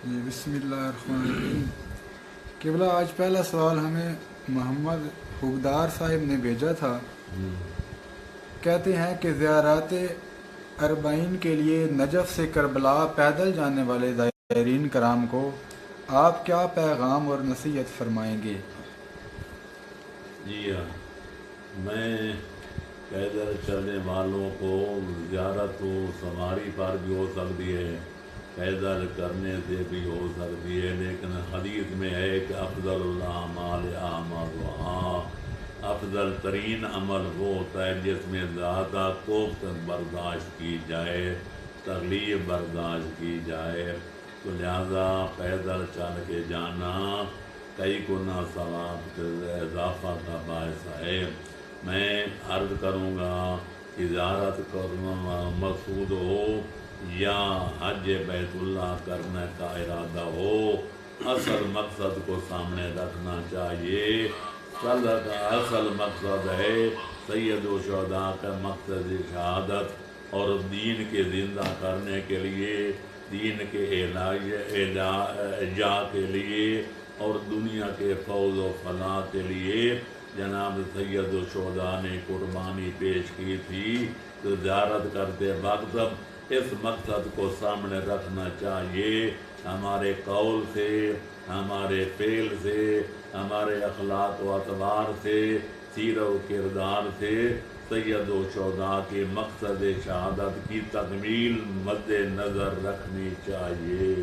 جی بسم اللہ الرحمن الرحیم۔ قبلہ آج پہلا سوال ہمیں محمد حبدار صاحب نے بھیجا تھا۔ کہتے ہیں کہ زیارات اربعین کے لیے نجف سے کربلا پیدل جانے والے زائرین کرام کو آپ کیا پیغام اور نصیحت فرمائیں گے؟ جی ہاں، میں پیدل چلنے والوں کو زیارت و سواری پر بھی ہو سکتی ہے، پیدل کرنے سے بھی ہو سکتی ہے، لیکن حدیث میں ہے کہ افضل الاعمال اعمالها، افضل ترین عمل وہ ہوتا ہے جس میں زیادہ کوفت برداشت کی جائے، تکلیف برداشت کی جائے، تو لہذا پیدل چل کے جانا کئی گنا ثواب کے اضافہ کا باعث ہے۔ میں عرض کروں گا کہ زیارت کرنا مقصود ہو یا حج بیت اللہ کرنے کا ارادہ ہو، اصل مقصد کو سامنے رکھنا چاہیے۔ اصل مقصد ہے سید و شہداء کا مقصد شہادت، اور دین کے زندہ کرنے کے لیے، دین کے اعلاء کے لیے اور دنیا کے فوز و فلاح کے لیے جناب سید الشہداء نے قربانی پیش کی تھی، تو زیارت کرتے وقت اس مقصد کو سامنے رکھنا چاہیے۔ ہمارے قول سے، ہمارے فعل سے، ہمارے اخلاق و اطوار سے، سیرت و کردار سے سید الشہداء کے مقصد شہادت کی تکمیل مد نظر رکھنی چاہیے۔